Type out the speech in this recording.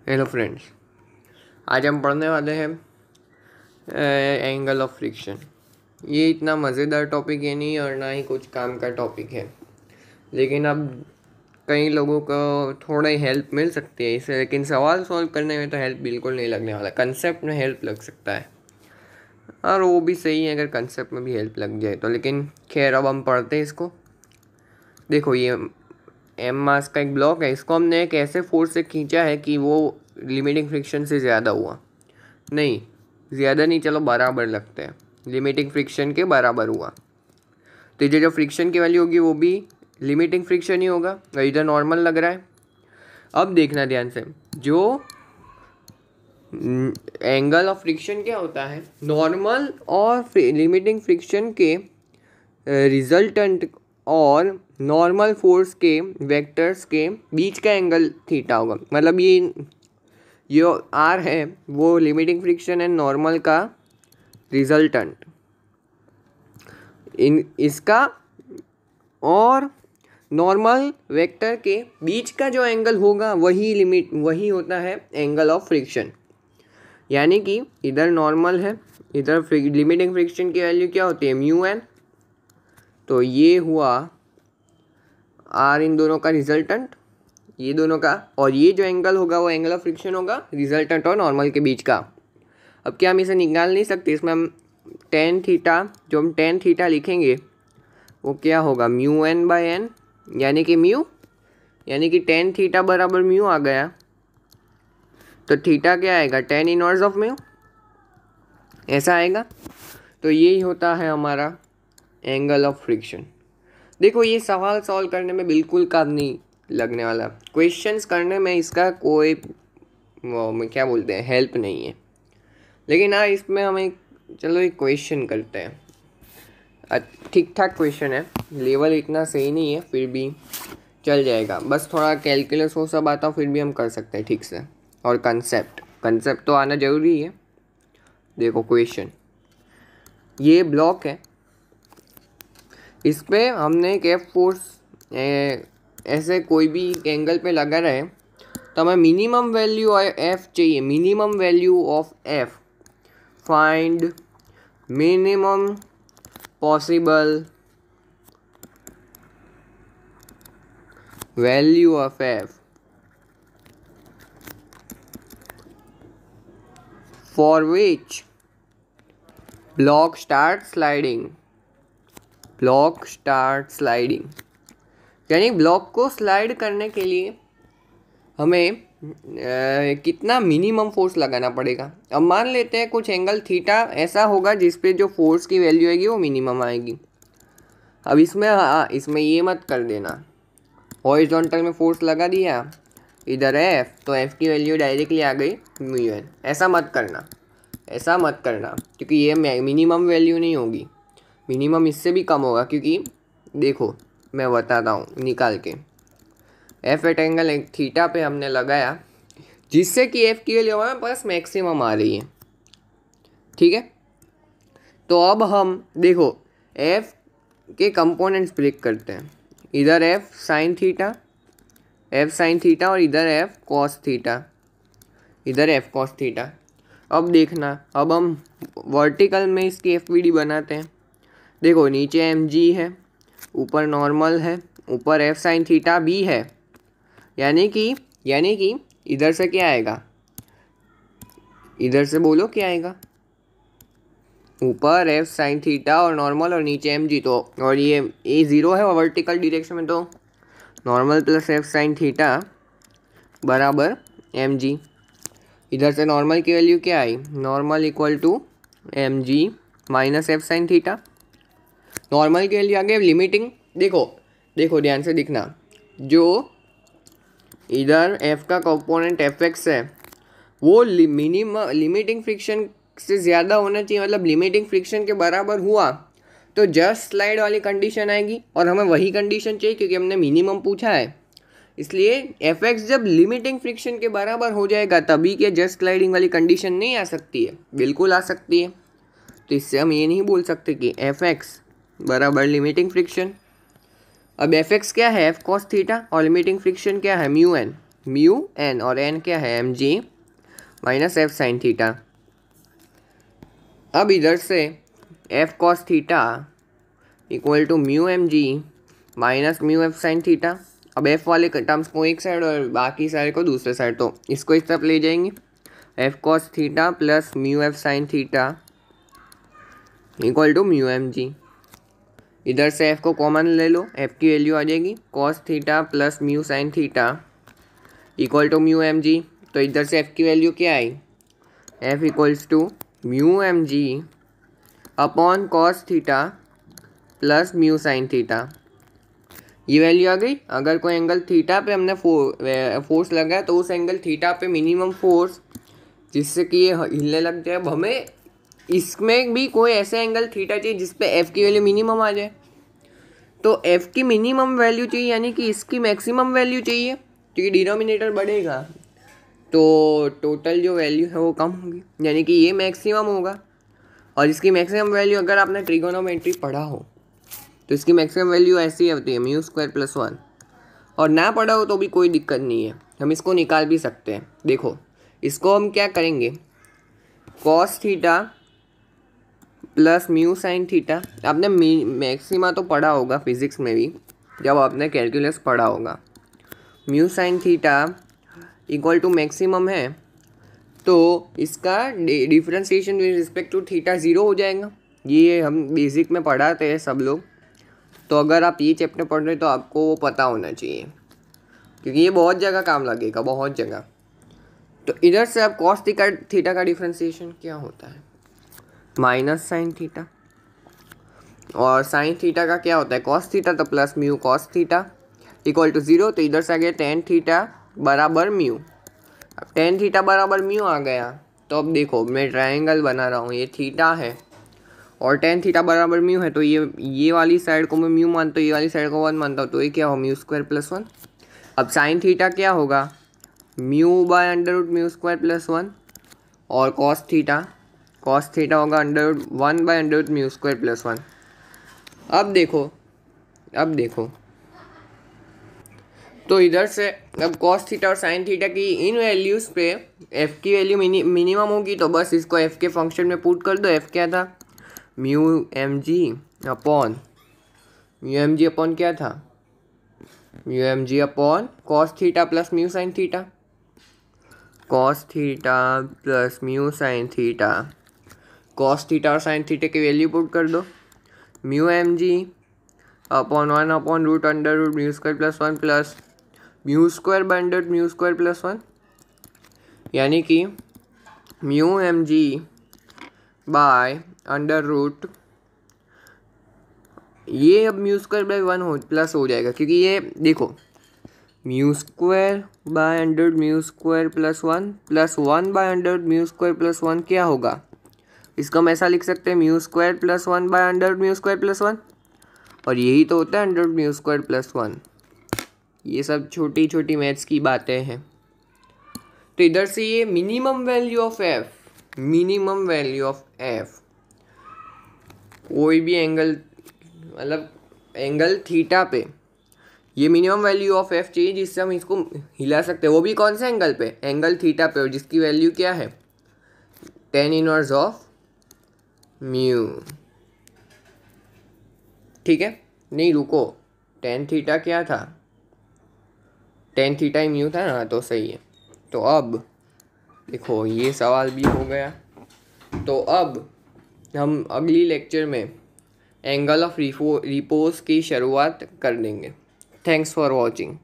Hello friends, आज हम पढ़ने वाले हैं एंगल ऑफ फ्रिक्शन। ये इतना मज़ेदार टॉपिक है नहीं और ना ही कुछ काम का टॉपिक है, लेकिन अब कई लोगों को थोड़ा ही हेल्प मिल सकती है इससे। लेकिन सवाल सॉल्व करने में तो हेल्प बिल्कुल नहीं लगने वाला। कंसेप्ट में हेल्प लग सकता है और वो भी सही है अगर कंसेप्ट में भी हेल्प लग जाए तो। लेकिन खैर, अब हम पढ़ते हैं इसको। देखो, ये एम मास का एक ब्लॉक है। इसको हमने एक ऐसे फोर्स से खींचा है कि वो लिमिटिंग फ्रिक्शन से ज़्यादा हुआ। नहीं, ज़्यादा नहीं, चलो बराबर लगते हैं। लिमिटिंग फ्रिक्शन के बराबर हुआ तो ये जो फ्रिक्शन की वैल्यू होगी वो भी लिमिटिंग फ्रिक्शन ही होगा। इधर नॉर्मल लग रहा है। अब देखना ध्यान से, जो एंगल ऑफ फ्रिक्शन क्या होता है, नॉर्मल और लिमिटिंग फ्रिक्शन के रिजल्टेंट और नॉर्मल फोर्स के वेक्टर्स के बीच का एंगल थीटा होगा। मतलब ये जो आर है वो लिमिटिंग फ्रिक्शन एंड नॉर्मल का रिजल्टेंट, इन इसका और नॉर्मल वेक्टर के बीच का जो एंगल होगा वही होता है एंगल ऑफ फ्रिक्शन। यानी कि इधर नॉर्मल है, इधर लिमिटिंग फ्रिक्शन की वैल्यू क्या होती है, म्यू एन। तो ये हुआ आर इन दोनों का रिजल्टेंट, ये दोनों का, और ये जो एंगल होगा वो एंगल ऑफ फ्रिक्शन होगा रिजल्टेंट और नॉर्मल के बीच का। अब क्या हम इसे निकाल नहीं सकते? इसमें हम टेन थीटा, जो हम टेन थीटा लिखेंगे वो क्या होगा, म्यू एन बाय एन, यानी कि टेन थीटा बराबर म्यू आ गया। तो थीटा क्या आएगा, टेन इनवर्स ऑफ म्यू, ऐसा आएगा। तो यही होता है हमारा एंगल ऑफ फ्रिक्शन। देखो, ये सवाल सॉल्व करने में बिल्कुल काम नहीं लगने वाला। क्वेश्चंस करने में इसका कोई क्या बोलते हैं, हेल्प नहीं है। लेकिन हाँ, इसमें हमें चलो एक क्वेश्चन करते हैं। ठीक ठाक क्वेश्चन है, लेवल इतना सही नहीं है, फिर भी चल जाएगा। बस थोड़ा कैलकुलस हो सब आता, फिर भी हम कर सकते हैं ठीक से। और कंसेप्ट तो आना ज़रूरी है। देखो क्वेश्चन, ये ब्लॉक है, इस पर हमने एक एफ फोर्स ऐसे कोई भी एंगल पे लगा रहे, तो हमें मिनिमम वैल्यू एफ चाहिए। Minimum value of F, find minimum possible value of F for which block start sliding. यानी ब्लॉक को स्लाइड करने के लिए हमें कितना मिनिमम फोर्स लगाना पड़ेगा। अब मान लेते हैं कुछ एंगल थीटा ऐसा होगा जिस पे जो फोर्स की वैल्यू आएगी वो मिनिमम आएगी। अब इसमें ये मत कर देना, हॉरिजॉन्टल में फोर्स लगा दिया इधर एफ, तो एफ की वैल्यू डायरेक्टली आ गई म्यू एन। ऐसा मत करना क्योंकि ये मिनिमम वैल्यू नहीं होगी, मिनिमम इससे भी कम होगा। क्योंकि देखो, मैं बताता हूँ निकाल के। एफ एट एंगल एक थीटा पे हमने लगाया, जिससे कि एफ की वैल्यू हमारे पास मैक्सिमम आ रही है। ठीक है, तो अब हम देखो एफ के कंपोनेंट्स ब्रेक करते हैं। इधर एफ साइन थीटा और इधर एफ कॉस थीटा। अब देखना, अब हम वर्टिकल में इसकी एफ वी डी बनाते हैं। देखो, नीचे एम जी है, ऊपर नॉर्मल है, ऊपर एफ साइन थीटा भी है। यानी कि इधर से क्या आएगा, इधर से बोलो क्या आएगा, ऊपर एफ साइन थीटा और नॉर्मल और नीचे एम जी। तो और ये ए ज़ीरो है और वर्टिकल डायरेक्शन में, तो normal plus F sine theta बराबर एम जी। इधर से नॉर्मल की वैल्यू क्या आई, normal equal to m ji minus F sine theta. Normal की वैल्यू आ गई लिमिटिंग। देखो ध्यान से दिखना, जो इधर f का कंपोनेंट एफ एक्स है वो लिमिटिंग फ्रिक्शन से ज़्यादा होना चाहिए। मतलब लिमिटिंग फ्रिक्शन के बराबर हुआ तो जस्ट स्लाइड वाली कंडीशन आएगी, और हमें वही कंडीशन चाहिए क्योंकि हमने मिनिमम पूछा है। इसलिए एफ एक्स जब लिमिटिंग फ्रिक्शन के बराबर हो जाएगा तभी के जस्ट स्लाइडिंग वाली कंडीशन नहीं आ सकती है, बिल्कुल आ सकती है। तो इससे हम ये नहीं बोल सकते कि एफ एक्स बराबर लिमिटिंग फ्रिक्शन। अब एफ एक्स क्या है, एफ कॉस थीटा, और लिमिटिंग फ्रिक्शन क्या है, म्यू एन। म्यू एन, और एन क्या है एम जी माइनस एफ साइन थीटा। अब इधर से F cos theta equal to mu M G minus mu F sine theta. अब एफ वाले टर्म्स को एक साइड और बाकी साइड को दूसरे साइड, तो इसको इस तरफ ले जाएंगे, F cos theta plus mu F sine theta equal to mu M G. इधर से एफ को कॉमन ले लो, एफ की वैल्यू आ जाएगी cos theta plus mu sine theta equal to mu M g. तो इधर से एफ की वैल्यू क्या आई, F equals to mu M g upon cos theta plus mu sine theta. ये वैल्यू आ गई। अगर कोई एंगल थीटा पे हमने फोर्स लगाया तो उस एंगल थीटा पे मिनिमम फोर्स जिससे कि ये हिलने लग जाए, अब हमें इसमें भी कोई ऐसा एंगल थीटा चाहिए जिस पे एफ़ की वैल्यू मिनिमम आ जाए। तो एफ़ की मिनिमम वैल्यू चाहिए, यानी कि इसकी मैक्सिमम वैल्यू चाहिए, क्योंकि डिनोमिनेटर बढ़ेगा तो टोटल जो वैल्यू है वो कम होगी, यानी कि ये मैक्सिमम होगा। और इसकी मैक्सिमम वैल्यू अगर आपने ट्रिगोनोमेट्री पढ़ा हो तो इसकी मैक्सिमम वैल्यू ऐसी होती है म्यू स्क्वायर प्लस 1, और ना पढ़ा हो तो भी कोई दिक्कत नहीं है, हम इसको निकाल भी सकते हैं। देखो इसको हम क्या करेंगे, cos theta plus mu sine theta, आपने मैक्सिमा तो पढ़ा होगा फिजिक्स में भी जब आपने कैलकुलस पढ़ा होगा। Mu sine theta equal to maximum है तो इसका differentiation with respect to theta zero हो जाएगा। ये हम बेसिक में पढ़ाते हैं सब लोग, तो अगर आप ये चैप्टर पढ़ रहे हो तो आपको वो पता होना चाहिए, क्योंकि ये बहुत जगह काम लगेगा, बहुत जगह। तो इधर से अब कॉस थीटा का डिफरेंशिएशन क्या होता है, माइनस साइन थीटा, और साइन थीटा का क्या होता है कॉस थीटा, तो plus mu cos theta equal to zero. तो इधर से आ गया टेन थीटा बराबर म्यू। अब टेन थीटा बराबर म्यू आ गया, तो अब देखो मैं ट्रायंगल बना रहा हूँ, ये थीटा है और टेन थीटा बराबर म्यू है, तो ये वाली साइड को मैं म्यू मानता हूँ, ये वाली साइड को 1 मानता हूँ, तो ये क्या हो म्यू स्क्वायर प्लस 1। अब साइन थीटा क्या होगा, mu by under root mu square plus 1, और कॉस थीटा होगा under root 1 by under root mu square plus 1। अब देखो तो इधर से अब कॉस थीटा और साइन थीटा की इन वैल्यूज़ पे एफ़ की वैल्यू मिनिमम होगी, तो बस इसको एफ़ के फंक्शन में पुट कर दो। एफ़ क्या था, म्यू एम जी अपॉन क्या था, mu M g upon cos theta plus mu sine theta, cos theta plus mu sine theta. Cos theta और साइन थीटा की वैल्यू पुट कर दो, mu M g upon 1 upon root under root mu square plus 1 plus mu square by under mu square plus 1, यानी कि mu M g by under root, ये अब mu square bye 1 हो plus हो जाएगा, क्योंकि ये देखो mu square by under mu square plus 1 plus 1 by under mu square plus 1 क्या होगा, इसको हम ऐसा लिख सकते हैं mu square plus 1 by under mu square plus 1, और यही तो होता है अंडर म्यू स्क्वायर प्लस 1। ये सब छोटी छोटी मैथ्स की बातें हैं। तो इधर से ये मिनिमम वैल्यू ऑफ एफ, कोई भी एंगल मतलब एंगल थीटा पे ये मिनिमम वैल्यू ऑफ एफ चाहिए जिससे हम इसको हिला सकते हैं, वो भी कौन से एंगल पे, एंगल थीटा पे, और जिसकी वैल्यू क्या है tan इनवर्स ऑफ म्यू। ठीक है, नहीं रुको, tan थीटा क्या था, tan थीटा ही म्यू था ना, तो सही है। तो अब देखो ये सवाल भी हो गया, तो अब हम अगली लेक्चर में एंगल ऑफ रिपोज की शुरुआत कर देंगे। Thanks for watching.